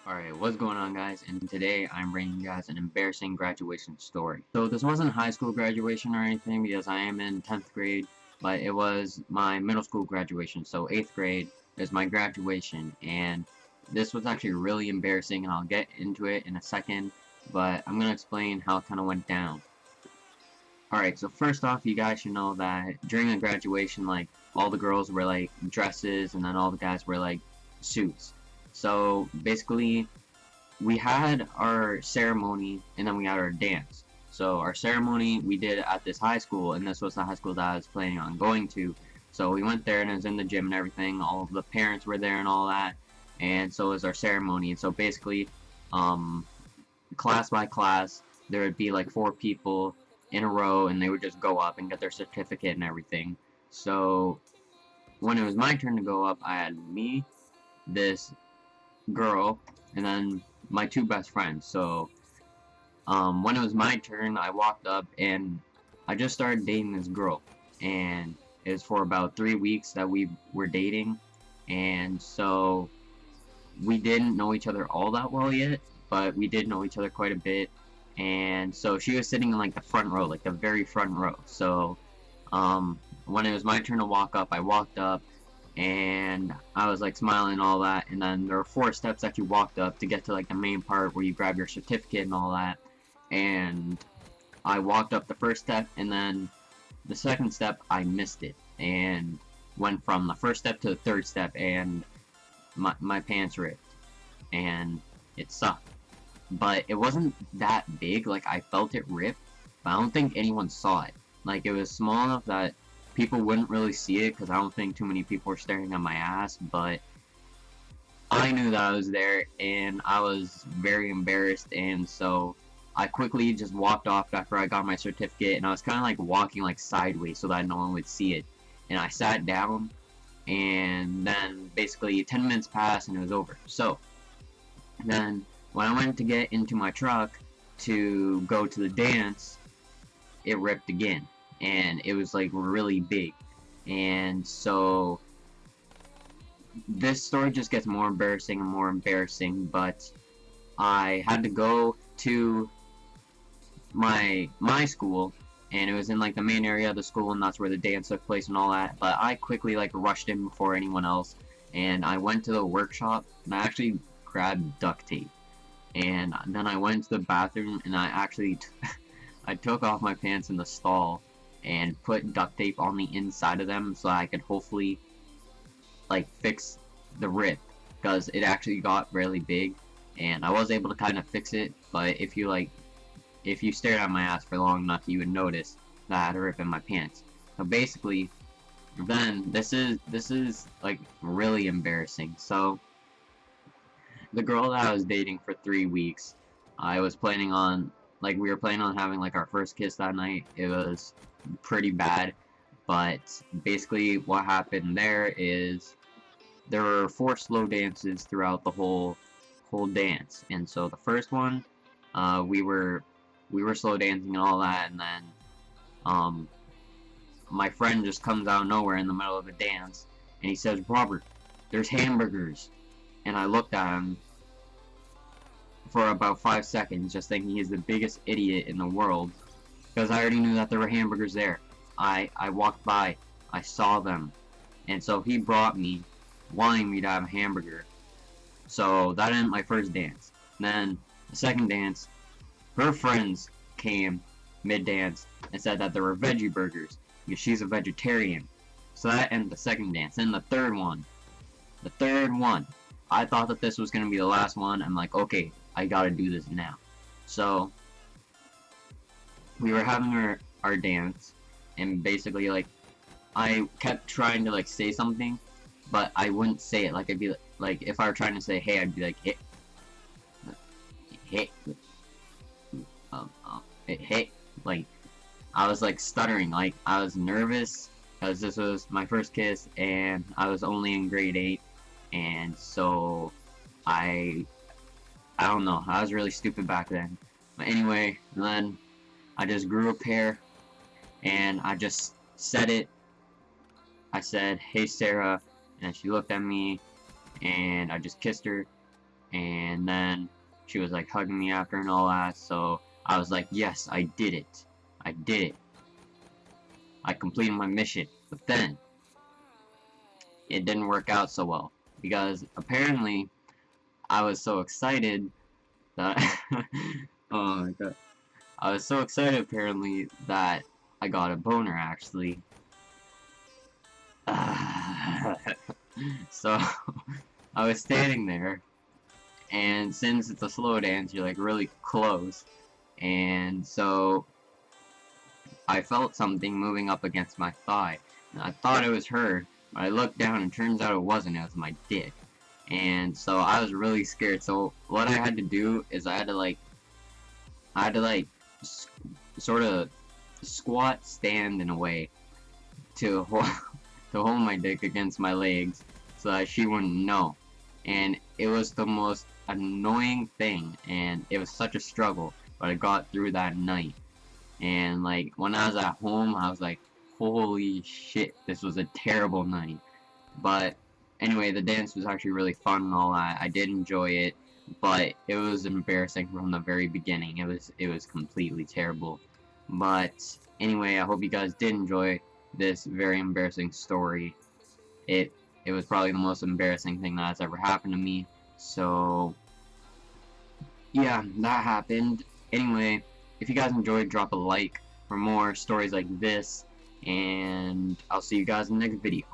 Alright, what's going on, guys? And today I'm bringing you guys an embarrassing graduation story. So this wasn't high school graduation or anything because I am in 10th grade, but it was my middle school graduation. So 8th grade is my graduation, and this was actually really embarrassing, and I'll get into it in a second, but I'm going to explain how it kind of went down. Alright, so first off, you guys should know that during a graduation, like, all the girls wear, like, dresses, and then all the guys wear, like, suits. So, basically, we had our ceremony, and then we had our dance. So, our ceremony we did at this high school, and this was the high school that I was planning on going to. So, we went there, and it was in the gym and everything. All of the parents were there and all that, and so was our ceremony. And so, basically, class by class, there would be, like, 4 people in a row, and they would just go up and get their certificate and everything. So when it was my turn to go up, I had me, this girl, and then my 2 best friends. So when it was my turn, I walked up and I just started dating this girl, and it was for about 3 weeks that we were dating, and so we didn't know each other all that well yet, but we did know each other quite a bit. And so she was sitting in like the front row, like the very front row. So when it was my turn to walk up, I walked up and I was like smiling and all that, and then there were 4 steps that you walked up to get to like the main part where you grab your certificate and all that. And I walked up the first step, and then the second step I missed it and went from the first step to the third step, and my pants ripped and it sucked. But it wasn't that big, like I felt it rip, but I don't think anyone saw it. Like it was small enough that people wouldn't really see it because I don't think too many people were staring at my ass, but I knew that I was there and I was very embarrassed, and so I quickly just walked off after I got my certificate, and I was kind of like walking like sideways so that no one would see it. And I sat down, and then basically 10 minutes passed and it was over. So then when I went to get into my truck to go to the dance, it ripped again, and it was like really big. And so this story just gets more embarrassing and more embarrassing, but I had to go to my school, and it was in like the main area of the school, and that's where the dance took place and all that. But I quickly like rushed in before anyone else, and I went to the workshop and I actually grabbed duct tape, and then I went to the bathroom and I actually I took off my pants in the stall and put duct tape on the inside of them so I could hopefully like fix the rip, because it actually got really big, and I was able to kind of fix it. But if you stared at my ass for long enough, you would notice that I had a rip in my pants. So basically, then this is like really embarrassing. So the girl that I was dating for 3 weeks, I was planning on, like, we were planning on having like our first kiss that night. It was pretty bad, but basically what happened there is there were 4 slow dances throughout the whole dance. And so the first one, we were slow dancing and all that, and then my friend just comes out of nowhere in the middle of a dance and he says, "Robert, there's hamburgers." And I looked at him for about 5 seconds, just thinking he's the biggest idiot in the world, because I already knew that there were hamburgers there. I walked by, I saw them, and so he brought me, wanting me to have a hamburger. So that ended my first dance. Then the second dance, her friends came mid-dance and said that there were veggie burgers because she's a vegetarian. So that ended the second dance. Then the third one, I thought that this was going to be the last one. I'm like, okay, I gotta do this now. So we were having our dance, and basically like I kept trying to like say something, but I wouldn't say it. Like I'd be like, if I were trying to say hey, I'd be like hey, hey, hey. Like I was like stuttering. Like I was nervous because this was my first kiss, and I was only in grade 8, and so I don't know. I was really stupid back then. But anyway, then I just grew a pair, and I just said it. I said, "Hey Sarah," and she looked at me, and I just kissed her, and then she was like hugging me after and all that, so I was like, yes, I did it. I did it. I completed my mission. But then, it didn't work out so well, because apparently, I was so excited that, oh my god, I was so excited apparently that I got a boner actually. So, I was standing there, and since it's a slow dance, you're like really close, and so I felt something moving up against my thigh, and I thought it was her, but I looked down and turns out it wasn't, it was my dick. And so I was really scared, so what I had to do is I had to like sort of squat stand in a way to hold, to hold my dick against my legs so that she wouldn't know. And it was the most annoying thing, and it was such a struggle, but I got through that night. And like when I was at home, I was like, holy shit, this was a terrible night. But anyway, the dance was actually really fun and all that. I did enjoy it, but it was embarrassing from the very beginning. It was completely terrible. But anyway, I hope you guys did enjoy this very embarrassing story. It was probably the most embarrassing thing that's ever happened to me. So yeah, that happened. Anyway, if you guys enjoyed, drop a like for more stories like this, and I'll see you guys in the next video.